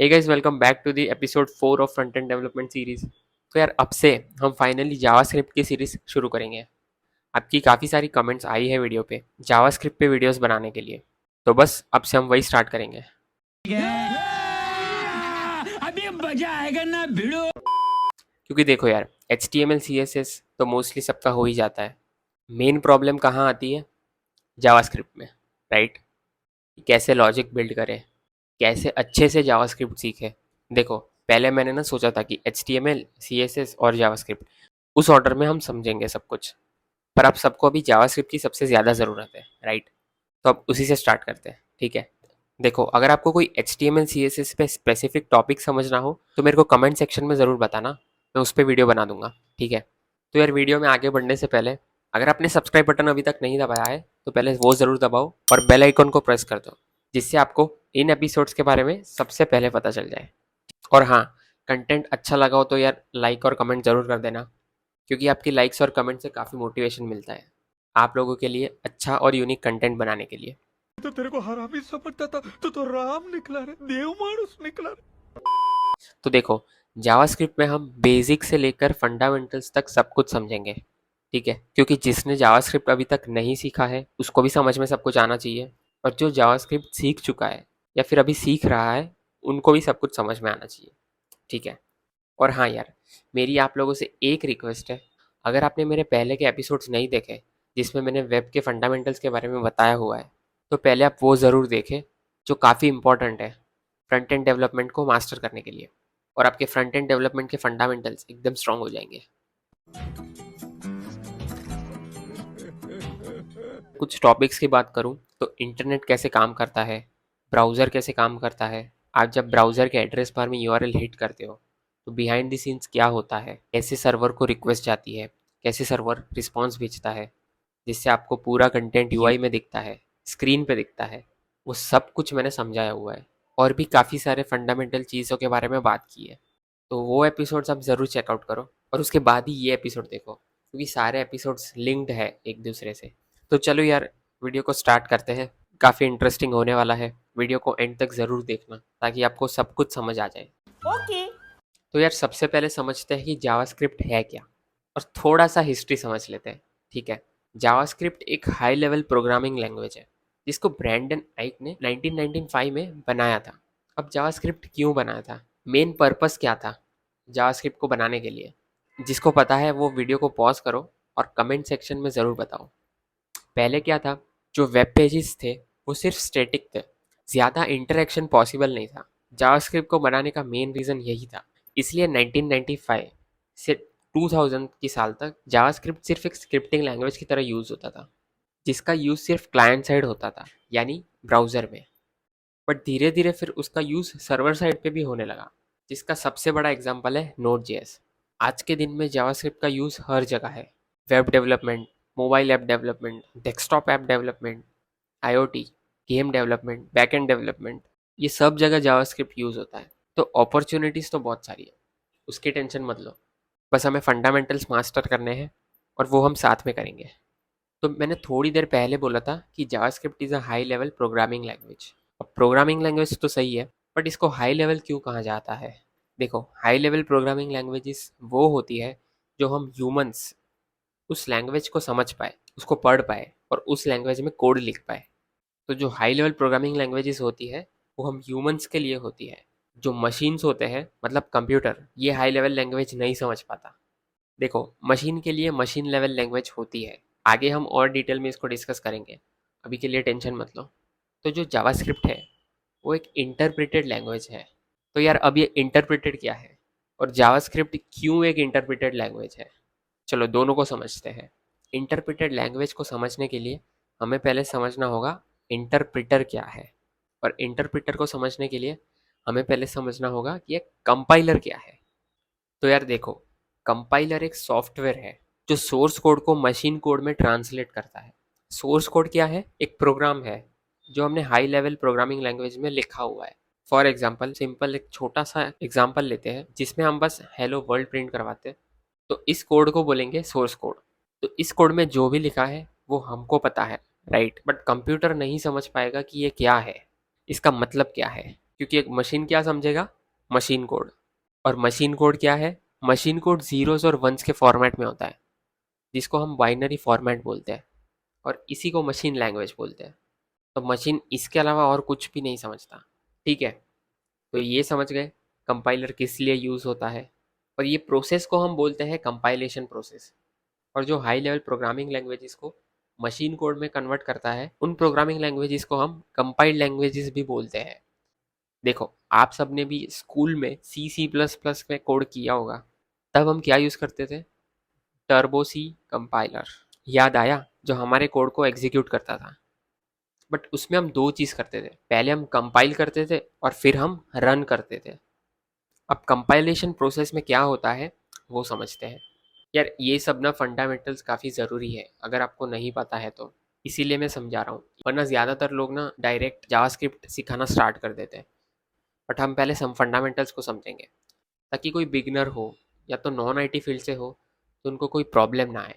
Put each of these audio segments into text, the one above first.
Hey guys, welcome back to the episode 4 of front end development series. तो यार अब से हम फाइनली जावास्क्रिप्ट की सीरीज शुरू करेंगे। आपकी काफ़ी सारी कमेंट्स आई है वीडियो पे जावास्क्रिप्ट पे वीडियोस बनाने के लिए, तो बस अब से हम वही स्टार्ट करेंगे। अभी मजा आएगा ना भिड़ो। क्योंकि देखो यार, HTML CSS तो मोस्टली सबका हो ही जाता है। मेन प्रॉब्लम कहाँ आती है? जावास्क्रिप्ट में, राइट? कैसे लॉजिक बिल्ड करें, कैसे अच्छे से जावास्क्रिप्ट सीखे। देखो, पहले मैंने ना सोचा था कि HTML CSS और जावास्क्रिप्ट उस ऑर्डर में हम समझेंगे सब कुछ, पर अब सबको अभी जावास्क्रिप्ट की सबसे ज़्यादा ज़रूरत है, राइट? तो अब उसी से स्टार्ट करते हैं, ठीक है? देखो, अगर आपको कोई HTML CSS पे स्पेसिफिक टॉपिक समझना हो तो मेरे को कमेंट सेक्शन में ज़रूर बताना, मैं उस पर वीडियो बना दूंगा, ठीक है? तो यार, वीडियो में आगे बढ़ने से पहले अगर आपने सब्सक्राइब बटन अभी तक नहीं दबाया है तो पहले वो ज़रूर दबाओ और बेल आइकन को प्रेस कर दो, जिससे आपको इन एपिसोड्स के बारे में सबसे पहले पता चल जाए। और हाँ, कंटेंट अच्छा लगा हो तो यार लाइक और कमेंट ज़रूर कर देना, क्योंकि आपकी लाइक्स और कमेंट से काफ़ी मोटिवेशन मिलता है आप लोगों के लिए अच्छा और यूनिक कंटेंट बनाने के लिए। तो तेरे को हरामी समझता था तो राम निकला रे, देव मानुस निकला रे। तो देखो, जावास्क्रिप्ट में हम बेसिक से लेकर फंडामेंटल्स तक सब कुछ समझेंगे, ठीक है? क्योंकि जिसने जावास्क्रिप्ट अभी तक नहीं सीखा है उसको भी समझ में सब कुछ आना चाहिए, और जो जावास्क्रिप्ट सीख चुका है या फिर अभी सीख रहा है उनको भी सब कुछ समझ में आना चाहिए, ठीक है? और हाँ यार, मेरी आप लोगों से एक रिक्वेस्ट है। अगर आपने मेरे पहले के एपिसोड्स नहीं देखे जिसमें मैंने वेब के फंडामेंटल्स के बारे में बताया हुआ है, तो पहले आप वो ज़रूर देखें, जो काफ़ी इंपॉर्टेंट है फ्रंट एंड डेवलपमेंट को मास्टर करने के लिए, और आपके फ्रंट एंड डेवलपमेंट के फंडामेंटल्स एकदम स्ट्रांग हो जाएंगे। कुछ टॉपिक्स की बात करूं तो इंटरनेट कैसे काम करता है, ब्राउज़र कैसे काम करता है, आप जब ब्राउज़र के एड्रेस बार में URL हिट करते हो तो बिहाइंड द सीन्स क्या होता है, कैसे सर्वर को रिक्वेस्ट जाती है, कैसे सर्वर रिस्पॉन्स भेजता है जिससे आपको पूरा कंटेंट UI में दिखता है, स्क्रीन पे दिखता है, वो सब कुछ मैंने समझाया हुआ है। और भी काफ़ी सारे फंडामेंटल चीज़ों के बारे में बात की है, तो वो एपिसोड्स आप ज़रूर चेकआउट करो और उसके बाद ही ये एपिसोड देखो, क्योंकि सारे एपिसोड्स लिंक्ड है एक दूसरे से। तो चलो यार, वीडियो को स्टार्ट करते हैं। काफ़ी इंटरेस्टिंग होने वाला है, वीडियो को एंड तक ज़रूर देखना ताकि आपको सब कुछ समझ आ जाए। ओके। तो यार, सबसे पहले समझते हैं कि जावास्क्रिप्ट है क्या, और थोड़ा सा हिस्ट्री समझ लेते हैं, ठीक है? जावास्क्रिप्ट एक हाई लेवल प्रोग्रामिंग लैंग्वेज है जिसको ब्रैंडन आइक ने 1995 में बनाया था। अब जावास्क्रिप्ट क्यों बनाया था, मेन पर्पस क्या था जावास्क्रिप्ट को बनाने के लिए? जिसको पता है वो वीडियो को पॉज करो और कमेंट सेक्शन में ज़रूर बताओ। पहले क्या था, जो वेब पेजेस थे वो सिर्फ स्टैटिक थे, ज़्यादा इंटरेक्शन पॉसिबल नहीं था। जावास्क्रिप्ट को बनाने का मेन रीज़न यही था। इसलिए 1995 से 2000 की साल तक जावास्क्रिप्ट सिर्फ एक स्क्रिप्टिंग लैंग्वेज की तरह यूज़ होता था, जिसका यूज़ सिर्फ क्लाइंट साइड होता था, यानी ब्राउज़र में। बट धीरे धीरे फिर उसका यूज़ सर्वर साइड पे भी होने लगा, जिसका सबसे बड़ा एग्जांपल है Node.js। आज के दिन में जावास्क्रिप्ट का यूज़ हर जगह है। Web development, mobile app development, desktop app development, IoT, game development, backend development, ये सब जगह जावास्क्रिप्ट यूज़ होता है। तो अपॉर्चुनिटीज़ तो बहुत सारी है, उसकी टेंशन मत लो। बस हमें फंडामेंटल्स मास्टर करने हैं और वो हम साथ में करेंगे। तो मैंने थोड़ी देर पहले बोला था कि JavaScript is a high level programming language. अब प्रोग्रामिंग लैंग्वेज तो सही है, बट इसको हाई लेवल क्यों कहा जाता है? देखो, हाई लेवल प्रोग्रामिंग लैंग्वेजेस वो होती है जो हम ह्यूमंस उस लैंग्वेज को समझ पाए, उसको पढ़ पाए और उस लैंग्वेज में कोड लिख पाए। तो जो हाई लेवल प्रोग्रामिंग लैंग्वेजेस होती है वो हम ह्यूमंस के लिए होती है। जो मशीन्स होते हैं, मतलब कंप्यूटर, ये हाई लेवल लैंग्वेज नहीं समझ पाता। देखो, मशीन के लिए मशीन लेवल लैंग्वेज होती है, आगे हम और डिटेल में इसको डिस्कस करेंगे, अभी के लिए टेंशन मत लो। तो जो जावास्क्रिप्ट है वो एक इंटरप्रेटेड लैंग्वेज है। तो यार, अब ये इंटरप्रेटेड क्या है और जावास्क्रिप्ट क्यों एक इंटरप्रेटेड लैंग्वेज है, चलो दोनों को समझते हैं। इंटरप्रेटेड लैंग्वेज को समझने के लिए हमें पहले समझना होगा इंटरप्रेटर क्या है, और इंटरप्रेटर को समझने के लिए हमें पहले समझना होगा कि एक कंपाइलर क्या है। तो यार देखो, कंपाइलर एक सॉफ्टवेयर है जो सोर्स कोड को मशीन कोड में ट्रांसलेट करता है। सोर्स कोड क्या है? एक प्रोग्राम है जो हमने हाई लेवल प्रोग्रामिंग लैंग्वेज में लिखा हुआ है। फॉर एग्जाम्पल, सिंपल एक छोटा सा एग्जाम्पल लेते हैं जिसमें हम बस हेलो वर्ल्ड प्रिंट करवाते हैं, तो इस कोड को बोलेंगे सोर्स कोड। तो इस कोड में जो भी लिखा है वो हमको पता है, राइट? बट कंप्यूटर नहीं समझ पाएगा कि ये क्या है, इसका मतलब क्या है, क्योंकि एक मशीन क्या समझेगा, मशीन कोड। और मशीन कोड क्या है, मशीन कोड जीरोस और वंस के फॉर्मेट में होता है, जिसको हम बाइनरी फॉर्मेट बोलते हैं, और इसी को मशीन लैंग्वेज बोलते हैं। तो मशीन इसके अलावा और कुछ भी नहीं समझता। ठीक है, तो ये समझ गए कंपाइलर किस लिए यूज़ होता है। और ये प्रोसेस को हम बोलते हैं कंपाइलेशन प्रोसेस। और जो हाई लेवल प्रोग्रामिंग लैंग्वेजेस को मशीन कोड में कन्वर्ट करता है, उन प्रोग्रामिंग लैंग्वेजेस को हम कंपाइल्ड लैंग्वेजेस भी बोलते हैं। देखो, आप सबने भी स्कूल में C++ में कोड किया होगा। तब हम क्या यूज़ करते थे, टर्बो सी कंपाइलर। याद आया, जो हमारे कोड को एग्जीक्यूट करता था। बट उसमें हम दो चीज़ करते थे, पहले हम कंपाइल करते थे और फिर हम रन करते थे। अब कंपाइलेशन प्रोसेस में क्या होता है वो समझते हैं। यार ये सब ना फंडामेंटल्स काफ़ी ज़रूरी है, अगर आपको नहीं पता है तो इसीलिए मैं समझा रहा हूँ। वरना ज़्यादातर लोग ना डायरेक्ट जावास्क्रिप्ट सिखाना स्टार्ट कर देते हैं। बट हम पहले सम फंडामेंटल्स को समझेंगे, ताकि कोई बिगनर हो या तो नॉन आईटी फील्ड से हो तो उनको कोई प्रॉब्लम ना आए।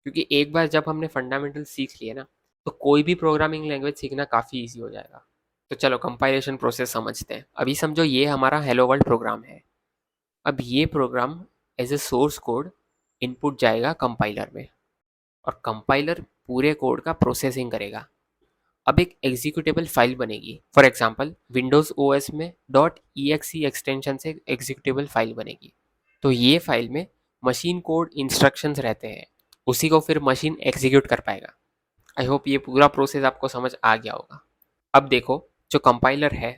क्योंकि एक बार जब हमने फंडामेंटल सीख लिए ना, तो कोई भी प्रोग्रामिंग लैंग्वेज सीखना काफ़ी ईजी हो जाएगा। तो चलो कंपाइलेशन प्रोसेस समझते हैं। अभी समझो ये हमारा हेलो वर्ल्ड प्रोग्राम है। अब ये program as a source code input जाएगा कंपाइलर में, और कंपाइलर पूरे कोड का प्रोसेसिंग करेगा। अब एक एग्जीक्यूटेबल फाइल बनेगी। फॉर एग्जांपल विंडोज़ ओएस में .exe एक्सटेंशन से एग्जीक्यूटेबल फाइल बनेगी। तो ये फाइल में मशीन कोड इंस्ट्रक्शंस रहते हैं, उसी को फिर मशीन एग्जीक्यूट कर पाएगा। आई होप ये पूरा प्रोसेस आपको समझ आ गया होगा। अब देखो, जो कंपाइलर है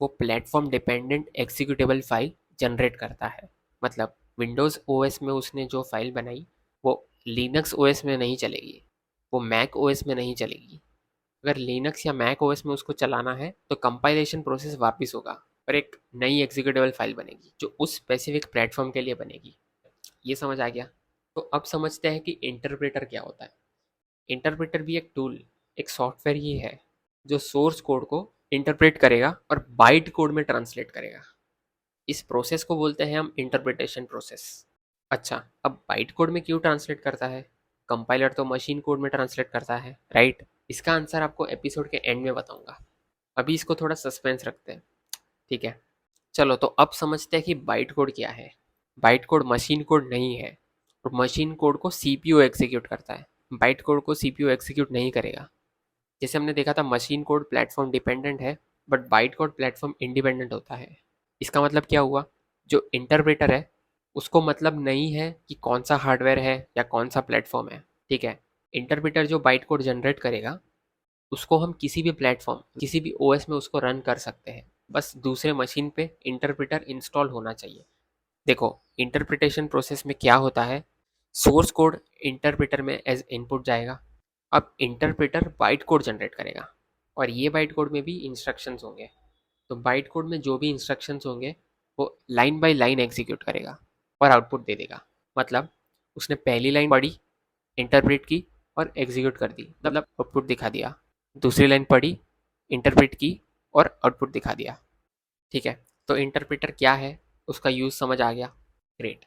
वो platform dependent executable file generate करता है। मतलब विंडोज़ ओएस में उसने जो फाइल बनाई वो लिनक्स ओएस में नहीं चलेगी, वो मैक ओएस में नहीं चलेगी। अगर लिनक्स या मैक ओएस में उसको चलाना है तो कंपाइलेशन प्रोसेस वापस होगा और एक नई एग्जीक्यूटेबल फाइल बनेगी जो उस स्पेसिफिक प्लेटफॉर्म के लिए बनेगी। ये समझ आ गया। तो अब समझते हैं कि इंटरप्रेटर क्या होता है। इंटरप्रेटर भी एक टूल, एक सॉफ्टवेयर ही है जो सोर्स कोड को इंटरप्रेट करेगा और बाइट कोड में ट्रांसलेट करेगा। इस प्रोसेस को बोलते हैं हम इंटरप्रिटेशन प्रोसेस। अच्छा, अब बाइट कोड में क्यों ट्रांसलेट करता है, कंपाइलर तो मशीन कोड में ट्रांसलेट करता है, राइट? इसका आंसर आपको एपिसोड के एंड में बताऊंगा। अभी इसको थोड़ा सस्पेंस रखते हैं, ठीक है? चलो, तो अब समझते हैं कि बाइट कोड क्या है। बाइट कोड मशीन कोड नहीं है, और मशीन कोड को सीपीयू एग्जीक्यूट करता है, बाइट कोड को सीपीयू एग्जीक्यूट नहीं करेगा। जैसे हमने देखा था मशीन कोड प्लेटफॉर्म डिपेंडेंट है, but byte code platform independent होता है। इसका मतलब क्या हुआ, जो इंटरप्रेटर है उसको मतलब नहीं है कि कौन सा हार्डवेयर है या कौन सा प्लेटफॉर्म है, ठीक है? इंटरप्रेटर जो बाइट कोड जनरेट करेगा उसको हम किसी भी प्लेटफॉर्म, किसी भी ओएस में उसको रन कर सकते हैं। बस दूसरे मशीन पे इंटरप्रेटर इंस्टॉल होना चाहिए। देखो, इंटरप्रिटेशन प्रोसेस में क्या होता है, सोर्स कोड इंटरप्रेटर में एज इनपुट जाएगा। अब इंटरप्रेटर बाइट कोड जनरेट करेगा, और ये बाइट कोड में भी इंस्ट्रक्शंस होंगे। तो बाइट कोड में जो भी इंस्ट्रक्शंस होंगे वो लाइन बाय लाइन एग्जीक्यूट करेगा और आउटपुट दे देगा। मतलब उसने पहली लाइन पढ़ी, इंटरप्रेट की और एग्जीक्यूट कर दी, मतलब आउटपुट दिखा दिया। दूसरी लाइन पढ़ी, इंटरप्रेट की और आउटपुट दिखा दिया। ठीक है, तो इंटरप्रेटर क्या है उसका यूज़ समझ आ गया। ग्रेट।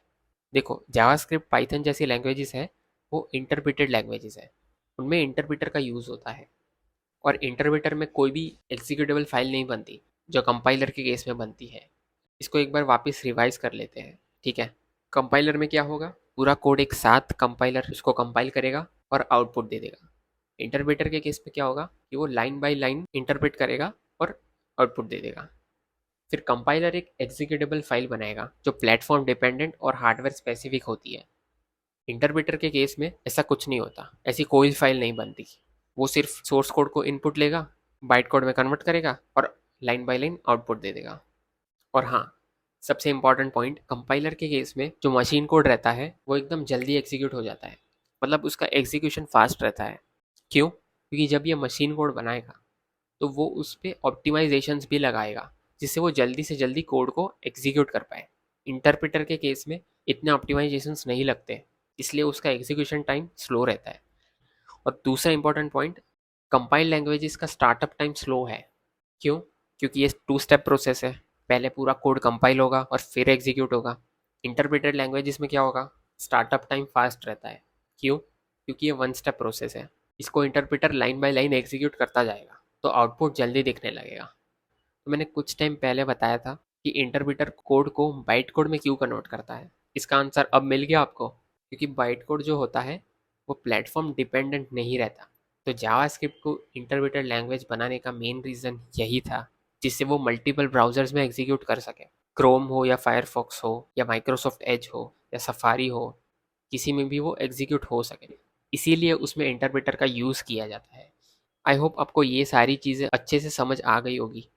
देखो, जावास्क्रिप्ट, पाइथन जैसी लैंग्वेजेस है वो इंटरप्रेटेड लैंग्वेजेस है, उनमें इंटरप्रेटर का यूज़ होता है। और इंटरप्रेटर में कोई भी एग्जीक्यूटेबल फाइल नहीं बनती जो कंपाइलर के केस में बनती है। इसको एक बार वापस रिवाइज कर लेते हैं, ठीक है? कंपाइलर में क्या होगा, पूरा कोड एक साथ कंपाइलर उसको कंपाइल करेगा और आउटपुट दे देगा। इंटरप्रेटर के केस में क्या होगा कि वो लाइन बाय लाइन इंटरप्रेट करेगा और आउटपुट दे देगा। फिर कंपाइलर एक एग्जीक्यूटेबल फाइल बनाएगा जो प्लेटफॉर्म डिपेंडेंट और हार्डवेयर स्पेसिफिक होती है। इंटरप्रेटर के केस में ऐसा कुछ नहीं होता, ऐसी कोई फाइल नहीं बनती। वो सिर्फ सोर्स कोड को इनपुट लेगा, बाइट कोड में कन्वर्ट करेगा और लाइन बाय लाइन आउटपुट दे देगा। और हाँ, सबसे इंपॉर्टेंट पॉइंट, कंपाइलर के केस में जो मशीन कोड रहता है वो एकदम जल्दी एग्जीक्यूट हो जाता है। मतलब उसका एग्जीक्यूशन फास्ट रहता है। क्यों? क्योंकि जब ये मशीन कोड बनाएगा तो वो उस पर ऑप्टिमाइजेशंस भी लगाएगा, जिससे वो जल्दी से जल्दी कोड को एग्जीक्यूट कर पाए। इंटरप्रेटर के केस में इतने ऑप्टिमाइजेशंस नहीं लगते, इसलिए उसका एग्जीक्यूशन टाइम स्लो रहता है। और दूसरा इंपॉर्टेंट पॉइंट, कंपाइल लैंग्वेजेस का स्टार्टअप टाइम स्लो है। क्यों? क्योंकि ये टू स्टेप प्रोसेस है, पहले पूरा कोड कंपाइल होगा और फिर एग्जीक्यूट होगा। इंटरप्रेटेड लैंग्वेजेस में क्या होगा, स्टार्टअप टाइम फास्ट रहता है। क्यों? क्योंकि ये वन स्टेप प्रोसेस है। इसको interpreter line by line execute करता जाएगा तो आउटपुट जल्दी दिखने लगेगा। तो मैंने कुछ टाइम पहले बताया था कि इंटरप्रेटर कोड को बाइट कोड में क्यों कन्वर्ट करता है। इसका आंसर अब मिल गया आपको, क्योंकि बाइट कोड जो होता है वो प्लेटफॉर्म डिपेंडेंट नहीं रहता। तो जावास्क्रिप्ट को इंटरप्रेटर लैंग्वेज बनाने का मेन रीज़न यही था, जिससे वो मल्टीपल ब्राउजर्स में एग्जीक्यूट कर सके। क्रोम हो या फायरफॉक्स हो या माइक्रोसॉफ्ट एज हो या सफारी हो, किसी में भी वो एग्जीक्यूट हो सके, इसीलिए उसमें इंटरप्रेटर का यूज़ किया जाता है। आई होप आपको ये सारी चीज़ें अच्छे से समझ आ गई होगी।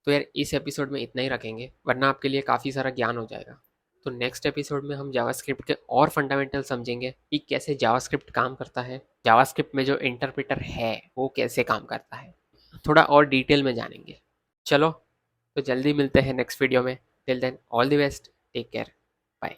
तो यार इस एपिसोड में इतना ही रखेंगे, वरना आपके लिए काफ़ी सारा ज्ञान हो जाएगा। तो नेक्स्ट एपिसोड में हम जावास्क्रिप्ट के और फंडामेंटल समझेंगे कि कैसे जावास्क्रिप्ट काम करता है, जावास्क्रिप्ट में जो इंटरप्रेटर है वो कैसे काम करता है, थोड़ा और डिटेल में जानेंगे। चलो, तो जल्दी मिलते हैं नेक्स्ट वीडियो में। Till then all the best, take care, bye.